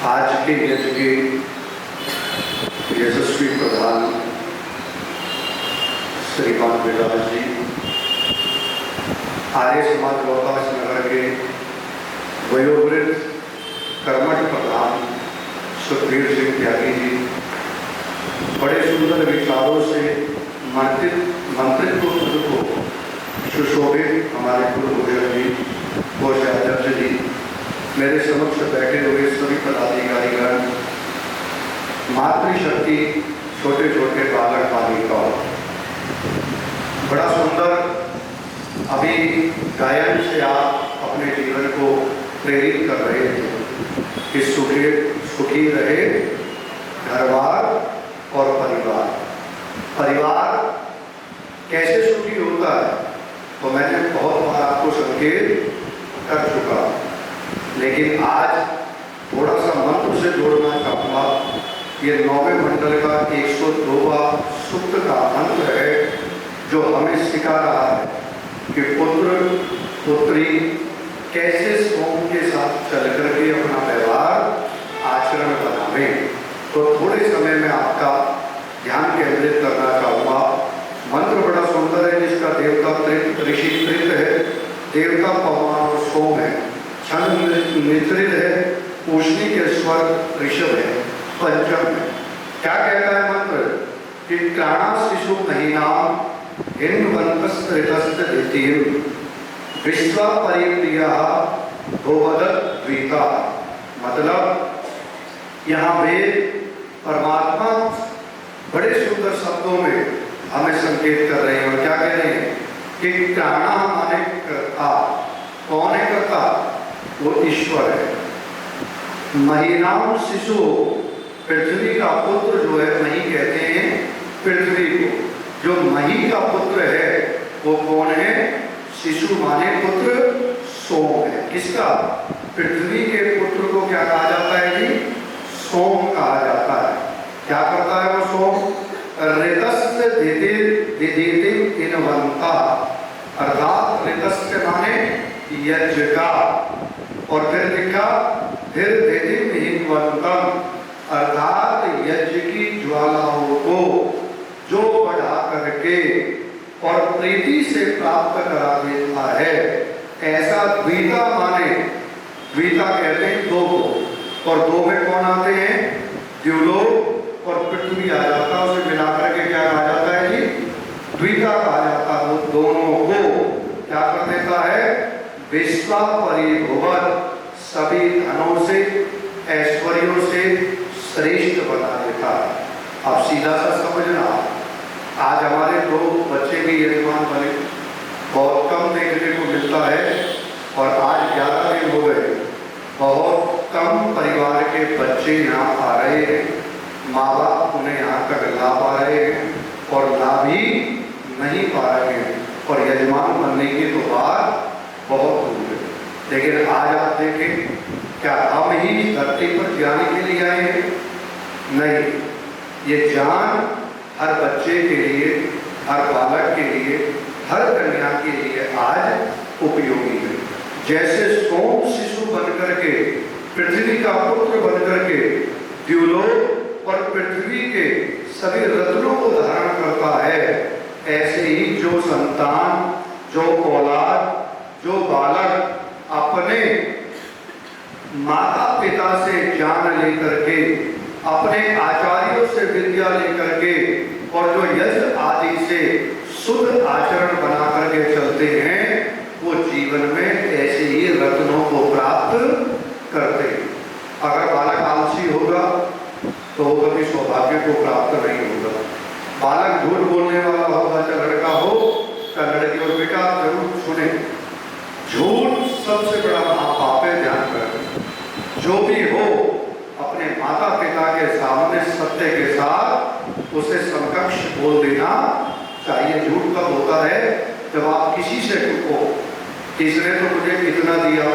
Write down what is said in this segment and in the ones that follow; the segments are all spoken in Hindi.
आज के यज्ञ के यशस्वी प्रधान श्रीमान विराज जी, आर्य समाज रोहतास नगर के वयोवृद्ध कर्मठ प्रधान सुखबीर सिंह त्यागी जी, बड़े सुंदर विचारों से मंत्रित्व को सुशोभित हमारे गुरुभूषण जी, कोषाध्यक्ष जी, मेरे समक्ष बैठे हुए सभी पदाधिकारीगण, मातृशक्ति, छोटे छोटे बालक बालिकाओं, बड़ा सुंदर अभी गायन से आप अपने जीवन को प्रेरित कर रहे थे कि सुखी रहे घरवार और परिवार। परिवार कैसे सुखी होता है तो मैंने बहुत बार आपको संकेत कर चुका, लेकिन आज थोड़ा सा मंत्र से जोड़ना चाहूँगा। ये 9वें मंडल का 102वां सूक्त का मंत्र है जो हमें सिखा रहा है कि पुत्र पुत्री कैसे सोम के साथ चल करके अपना व्यवहार आचरण बनावें। तो थोड़े समय में आपका ध्यान केंद्रित करना चाहूँगा। मंत्र बड़ा सुंदर है, जिसका देवता ऋषि तृत है, देवता पवन और सोम है, छंद निद्रित है, पूषणी के स्वर ऋषभ है, पंचम है। क्या कहता है मंत्र कि प्राणा शिशु महीना हिन्वंतस्त्रितस्त द्वितीय विश्वा परिप्रिया भोवदत द्विता। मतलब यहाँ वेद परमात्मा बड़े सुंदर शब्दों में हमें संकेत कर रहे हैं। और क्या कह रहे हैं कि प्राणा माने कर्ता। कौन है कर्ता? वो ईश्वर है। महीनाओं शिशु, पृथ्वी का पुत्र जो है, मही कहते हैं पृथ्वी को। जो मही का पुत्र है वो कौन है? शिशु माने पुत्र सोम है। किसका? पृथ्वी के पुत्र को क्या कहा जाता है जी? सोम कहा जाता है। क्या करता है वो सोम? ऋतस्य दिदिति इनवंता, अर्थात ऋतस्य माने यज्ञ का, और फिर लिखा फिर हिन्वंतम, अर्थात यज्ञ की ज्वालाओं को जो बढ़ा करके और प्रीति से प्राप्त करा देता है। ऐसा द्विता माने, द्विता कहते हैं दो को, और दो में कौन आते हैं? द्युलोक और पृथ्वी आ जाता है। उसे मिलाकर के क्या कहा जाता है जी? द्विता कहा जाता है। वो दोनों को क्या कर देता है? विश्वा परिभुवन, सभी धनों से, ऐश्वर्यों से श्रेष्ठ बना देता है। अब सीधा सा समझना, आज हमारे दो बच्चे भी यजमान बने, बहुत कम देखने को मिलता है, और आज 11 दिन हो गए, बहुत कम परिवार के बच्चे यहाँ आ रहे हैं। माँ बाप उन्हें यहाँ तक ला पा रहे हैं और ला भी नहीं पा रहे हैं, और यजमान बनने की तो बात बहुत दूर है। लेकिन आज आप देखें, क्या हम ही धरती पर जाने के लिए आए हैं? नहीं, ये जान हर बच्चे के लिए, हर बालक के लिए, हर कन्या के लिए आज उपयोगी है। जैसे सोम शिशु बनकर के, पृथ्वी का पुत्र बनकर के द्युलोक और पृथ्वी के सभी रत्नों को धारण करता है, ऐसे ही जो संतान, जो औलाद, जो बालक अपने माता पिता से ज्ञान लेकर के, अपने आचार्यों से विद्या लेकर के, और जो यज्ञ आदि से शुद्ध आचरण बना करके चलते हैं, वो जीवन में ऐसे ही रत्नों को प्राप्त करते हैं। अगर बालक आलसी होगा तो वो कभी सौभाग्य को प्राप्त नहीं होगा। बालक झूठ बोलने वाला होगा, चाहे लड़का हो चाहे लड़की हो, बेटा जरूर सुने, झूठ सबसे बड़ा महापाप है। ध्यान करें, जो भी हो अपने माता पिता के सामने सत्य के साथ उसे समकक्ष बोल देना चाहिए। झूठ कब होता है? जब आप किसी से को, इसने तो मुझे इतना दिया,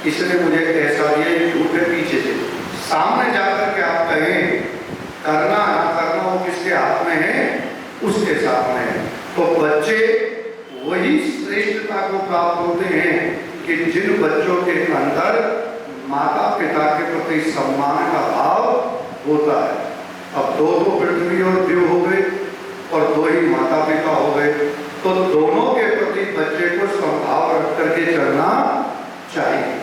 इसने मुझे ऐसा दिया, ये झूठ है। पीछे से सामने जाकर के आप कहें, करना ना करना वो किसके हाथ में है? उसके सामने है। तो बच्चे वही श्रेष्ठता को प्राप्त होते हैं कि जिन बच्चों के अंदर माता पिता के प्रति सम्मान का भाव होता है। अब दो पृथ्वी और देव हो गए और दो ही माता पिता हो गए, तो दोनों के प्रति बच्चे को समभाव रख करके चलना चाहिए।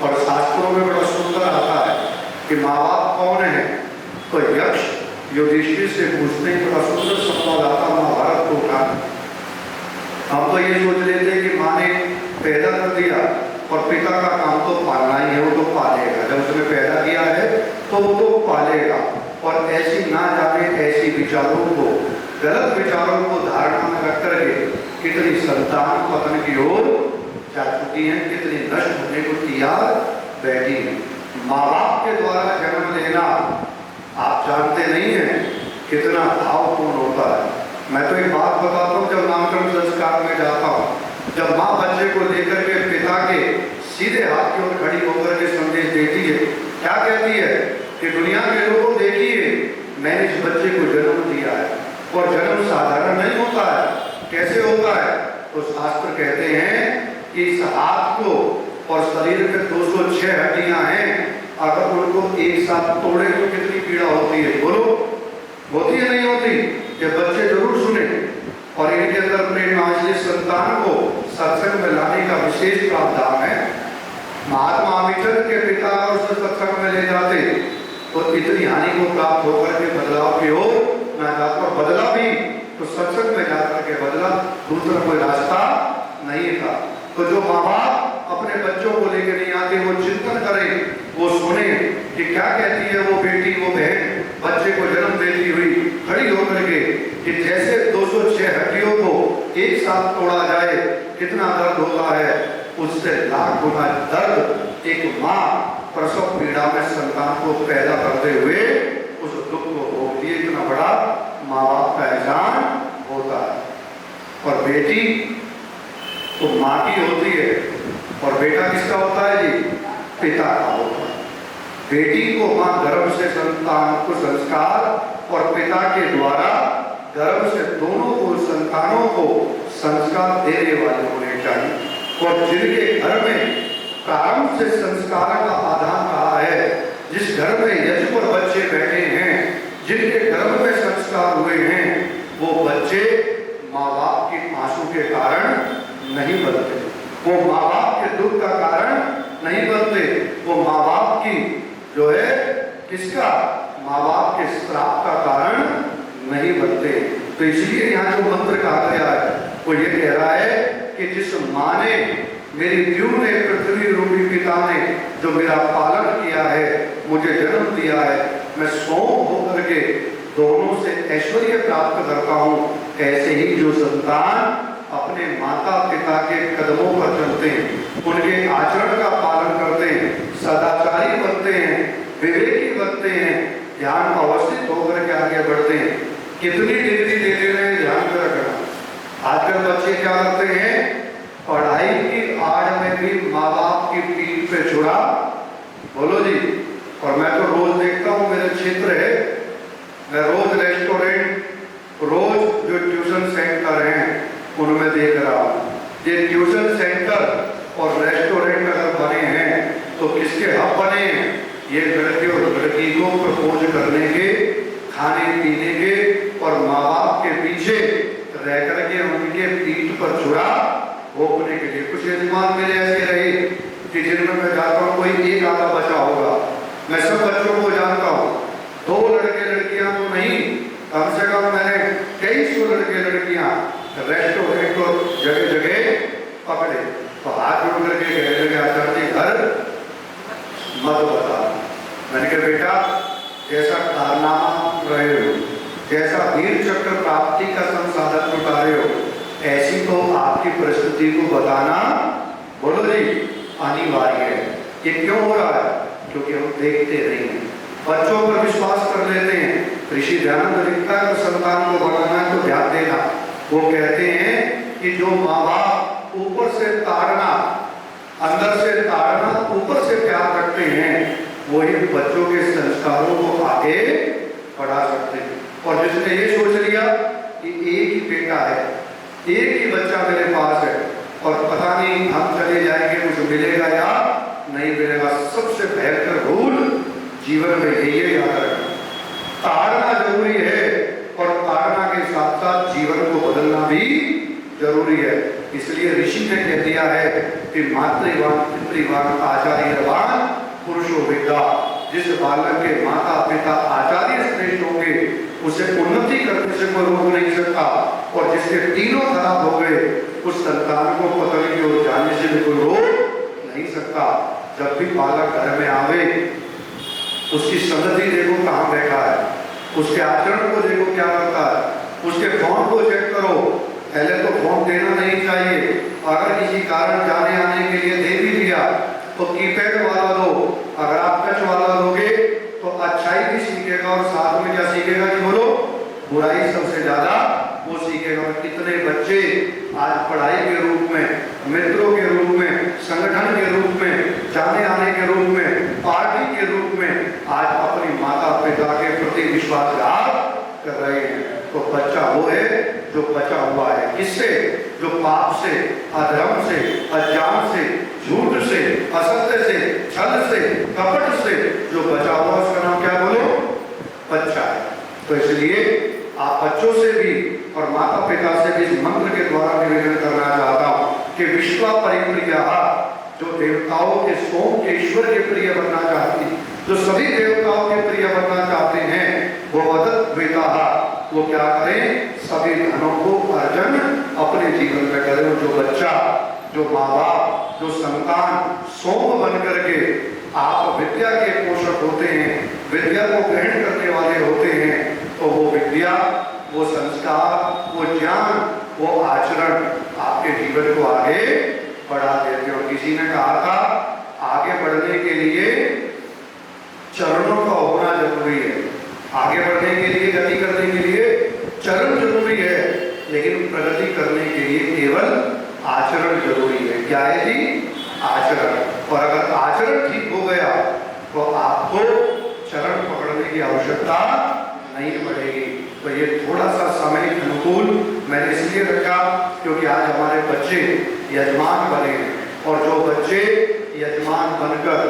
और शास्त्रों में बड़ा सुंदर आता है कि माँ बाप कौन है, तो यक्ष युधिष्ठिर से पूछते हैं, बड़ा सुंदर संवाद आता महाभारत को उठा। हम तो ये सोच लेते हैं कि माँ ने पैदा कर दिया और पिता का काम तो पालना ही है, वो तो पालेगा, जब उसने पैदा किया है तो वो तो पालेगा। और ऐसी ना जाने ऐसी विचारों को, गलत विचारों को धारणा में रख करके कितनी संतान पतन की ओर जा चुकी है, कितनी नष्ट होने को तैयार बैठी है। माँ बाप के द्वारा जन्म लेना आप जानते नहीं है कितना भावपूर्ण होता है। मैं तो एक बात बताता हूँ, जब नामकरण संस्कार में जाता हूँ, जब माँ बच्चे को लेकर के पिता के सीधे हाथ की ओर खड़ी होकर के संदेश देती है, क्या कहती है कि दुनिया के लोगों देखिए मैंने इस बच्चे को जन्म दिया है, और जन्म साधारण नहीं होता है। कैसे होता है? तो शास्त्र कहते हैं कि इस हाथ को और शरीर में 206 हड्डियां हैं, अगर उनको एक साथ तोड़े तो कितनी पीड़ा होती है, बोलो? होती है नहीं होती? ये बच्चे जरूर सुने और इनके अंदर प्रेरणा, इसलिए संतान को सत्संग में लाने का विशेष प्रावधान है। महात्मा अमिचंद के पिता और उसे सत्संग में ले जाते तो इतनी हानि को प्राप्त होकर के बदलाव की ओर न जाकर, बदला भी तो सत्संग में जाकर के बदला, दूसरा कोई रास्ता नहीं था। तो जो माँ बाप अपने बच्चों को लेकर नहीं आते, वो चिंतन करें, वो सुने कि क्या कहती है वो बेटी, वो बहन बच्चे को जन्म देती हुई खड़ी होकर के, कि जैसे 206 हड्डियों को एक साथ तोड़ा जाए कितना दर्द होता है, उससे लाख गुना दर्द एक माँ प्रसव पीड़ा में संतान को पैदा करते हुए उस दुख को भोगती है। इतना बड़ा माँ बाप का एहसान होता है। और बेटी तो माँ की होती है और बेटा किसका होता है जी? पिता का होता है। बेटी को माँ गर्भ से संतान को संस्कार और पिता के द्वारा गर्भ से दोनों को संतानों को संस्कार देने वाले होने चाहिए। और जिनके घर में प्रारंभ से संस्कार का आधान रहा है, जिस घर में यजपुर बच्चे बैठे हैं, जिनके गर्भ में संस्कार हुए हैं, वो बच्चे माँ बाप के आंसू के कारण नहीं बनते, वो माँ बाप के दुख का कारण नहीं बनते, वो माँ बाप की जो है किसका, माँ बाप के श्राप का कारण नहीं बनते। तो इसलिए यहाँ जो मंत्र कहा गया है वो ये कह रहा है कि जिस माँ ने, मेरी द्यू ने, पृथ्वी रूपी पिता ने जो मेरा पालन किया है, मुझे जन्म दिया है, मैं सोम होकर के दोनों से ऐश्वर्य प्राप्त करता हूँ, ऐसे ही जो संतान अपने माता पिता के कदमों पर चलते हैं, उनके आचरण का पालन करते हैं, सदाचारी बनते हैं, विवेकी बनते हैं, ध्यान अवस्थित होकर के आगे बढ़ते हैं। कितनी डिग्री दे रहे हैं, ध्यान में रखना। आजकल बच्चे क्या करते हैं, पढ़ाई की आड़ में भी माँ बाप की पीठ पे छुड़ा, बोलो जी। और मैं तो रोज देखता हूँ, मेरे क्षेत्र है, मैं रोज रेस्टोरेंट, रोज जो ट्यूशन सेंटर हैं उनमें देख रहा हूँ। ये ट्यूशन सेंटर और रेस्टोरेंट अगर बने हैं तो किसके हक बने हैं? ये लड़के और लड़की को प्रपोज करने के, खाने पीने के और माँ बाप के पीछे रह करके उनके पीठ पर छुरा भोगने के लिए। कुछ यजमान मेरे ऐसे रहे कि जिनमें मैं जाता हूँ कोई एक आधा बचा होगा, मैं सब बच्चों को जानता हूँ, 2 लड़के लड़कियां तो नहीं, कम से कम मैंने 2300 लड़के लड़कियां रेस्टोरेंट को जगह जगह पकड़े। तो हाथ जोड़ करके कहने लगे, आचार्य घर मत बता। मैंने कहा बेटा, जैसा कारनामा रहे हो, जैसा वीर चक्र प्राप्ति का संसाधन उठा रहे हो, ऐसी तो आपकी परिस्थिति को बताना, बोलो जी, अनिवार्य है। ये क्यों हो रहा है? क्योंकि हम देखते नहीं हैं, बच्चों पर विश्वास कर लेते हैं। ऋषि दयानंद लिखता है तो संतान को बढ़ाना है तो ध्यान देना। वो कहते हैं कि जो माँ बाप ऊपर से ताड़ना, अंदर से ताड़ना, ऊपर से प्यार रखते हैं, वही बच्चों के संस्कारों को आगे बढ़ा सकते हैं। और जिसने ये सोच लिया कि एक ही बेटा है, एक ही बच्चा मेरे पास है और पता नहीं हम चले जाएंगे कुछ मिलेगा या नहीं मिलेगा, सबसे भयंकर भूल जीवन में यही याद रखना, ताड़ना जरूरी है और ताड़ना के साथ साथ जीवन को बदलना भी जरूरी है। इसलिए ऋषि ने कह दिया है कि मातृवान पितृवान आचार्यवान पुरुषो विद्या। जिस बालक के माता पिता आचार्य श्रेष्ठ होंगे उसे उन्नति करने से कोई रोक नहीं सकता, और जिसके तीनों खराब हो गए उस संतान को पतन की ओर जाने से भी कोई रोक नहीं सकता। जब भी बालक घर में आवे उसकी संगति देखो कहाँ बैठा है, उसके आचरण को देखो क्या करता है, उसके फोन को चेक करो। पहले तो फोन देना नहीं चाहिए, अगर किसी कारण जाने आने के लिए दे भी दिया तो कीपैड वाला दो। अगर आप टच वाला दोगे तो अच्छाई भी सीखेगा और साथ में क्या सीखेगा कि बोलो, बुराई सबसे ज्यादा वो सीखेगा। कितने बच्चे आज पढ़ाई के रूप में, मित्रों के रूप में, संगठन के रूप में, जाने आने के रूप में, पार्टी के रूप में आज अपनी माता पिता के प्रति विश्वासघात कर रहे हैं। तो बच्चा वो है जो बचा हुआ है, किससे? जो पाप से, अधर्म से, अज्ञान से, झूठ से, असत्य से, छल से, कपट से जो बचा हुआ उसका नाम क्या बोलो? बच्चा है। तो इसलिए आप बच्चों से भी और माता पिता से भी इस मंत्र के द्वारा निवेदन करना चाहता हूँ कि विश्व परिप्रिया, जो देवताओं के सोम के ईश्वर के प्रिय बनना चाहती, जो सभी देवताओं के प्रिय बनना चाहते हैं, वो वदत वेता, वो क्या करें? सभी धनों को अर्जन अपने जीवन में करें। जो बच्चा, जो माँ बाप, जो संतान सोम बन करके आप विद्या के पोषक होते हैं, विद्या को ग्रहण करने वाले होते हैं, तो वो विद्या, वो संस्कार, वो ज्ञान, वो आचरण आपके जीवन को आगे बढ़ा देते हैं। और किसी ने कहा था आगे बढ़ने के लिए चरणों का होना जरूरी है। आगे बढ़ने के लिए, गति करने के लिए चरण जरूरी है, लेकिन प्रगति करने के लिए केवल आचरण जरूरी है। क्या है जी? आचरण। और अगर आचरण ठीक हो गया तो आपको चरण पकड़ने की आवश्यकता नहीं पड़ेगी। तो ये थोड़ा सा समय अनुकूल मैंने इसलिए रखा क्योंकि आज हमारे बच्चे यजमान बने हैं, और जो बच्चे यजमान बनकर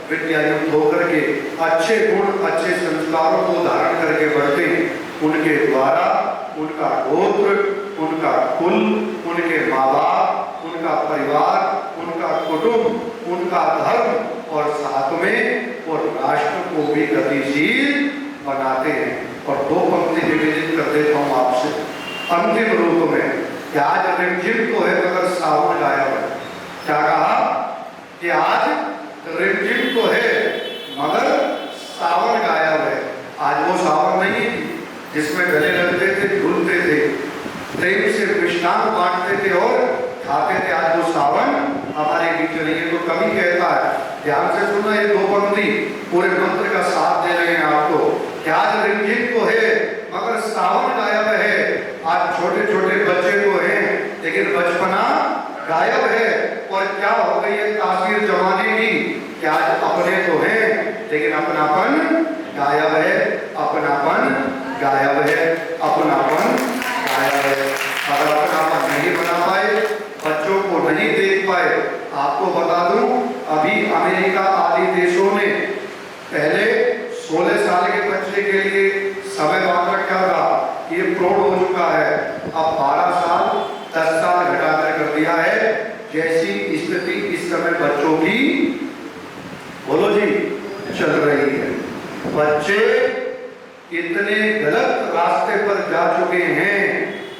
विद्यायुक्त होकर के अच्छे गुण, अच्छे संस्कारों को धारण करके बढ़ते हैं, उनके द्वारा उनका गोत्र, उनका कुल, उनके माँ बाप, उनका परिवार, उनका कुटुंब, उनका धर्म और साथ में वो राष्ट्र को भी गतिशील बनाते हैं। और दो पंक्ति निवेदित कर देता हूँ आपसे अंतिम रूप में कि आज रिमझिम तो है मगर सावन गायब है। क्या कहा? कि आज रिमझिम तो है मगर सावन गायब है। आज वो सावन नहीं है जिसमें गले लगते थे, झूलते थे, प्रेम से विश्राम बांटते थे और खाते थे। आज वो सावन हमारे बीच नहीं है। तो कभी कहता है, ध्यान से सुनो, ये दो पंक्ति पूरे मंत्र का साथ दे रहे हैं आपको। क्या आज रिमझिम तो है मगर सावन गायब है। आज छोटे छोटे बच्चे तो हैं लेकिन बचपना गायब है। और क्या हो गई है तासीर जमाने की कि आज अपने तो हैं लेकिन अपनापन गायब है, अपनापन गायब है, अपनापन गायब है। अगर अपनापन नहीं बना पाए, बच्चों को नहीं देख पाए, आपको बता दूं अभी अमेरिका आदि देशों ने पहले 16 साल के बच्चे के लिए समय बांध रखा था, ये प्रौढ़ हो चुका है। अब 12 साल 10 साल घटाकर कर दिया है। जैसी स्थिति इस समय बच्चों की, बोलो जी, चल रही है। बच्चे इतने गलत रास्ते पर जा चुके हैं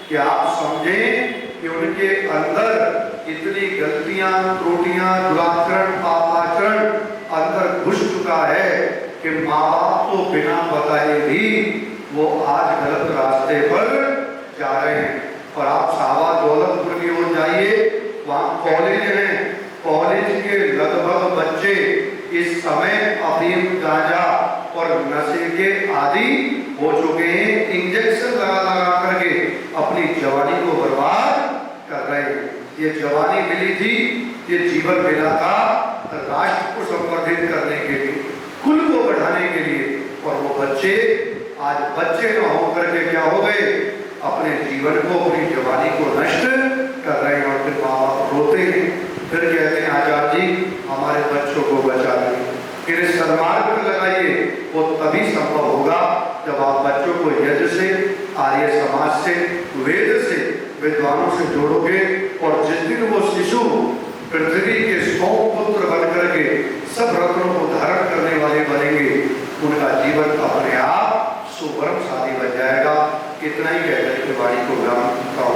कि आप समझें कि उनके अंदर इतनी गलतियां, त्रुटियां, दुराचरण, पापाचरण अंदर घुस चुका है कि माँ बाप तो बिना बताए भी वो आज गलत रास्ते पर जा रहे हैं। और आप सावा दौलतपुर की ओर जाइए, वहाँ कॉलेज हैं, कॉलेज के लगभग बच्चे इस समय अफीम, गांजा और नशे के आदि हो चुके हैं। इंजेक्शन लगा लगा करके अपनी जवानी को बर्बाद कर रहे हैं। ये जवानी मिली थी, ये जीवन मिला था राष्ट्र को संवर्धित करने के लिए, कुल को बढ़ाने के लिए। और वो बच्चे आज बच्चे न होकर के क्या हो गए? अपने जीवन को, अपनी जवानी को नष्ट कर रहे हैं। और फिर माँ बाप रोते हैं, फिर कहते हैं आचार्य जी हमारे हमारे बच्चों को बचा लें। फिर सन्मार्ग पर लगाइए, वो तभी संभव होगा जब आप बच्चों को यज्ञ से, आर्य समाज से, वेद से, विद्वानों से जोड़ोगे। और जिस दिन वो शिशु पृथ्वी के 100 पुत्र बन करके सब रत्नों को धारण करने वाले बनेंगे, उनका जीवन अपने आप सुवर्णशाली बन जाएगा। इतना ही कहकर के वाणी को विराम देता हूं।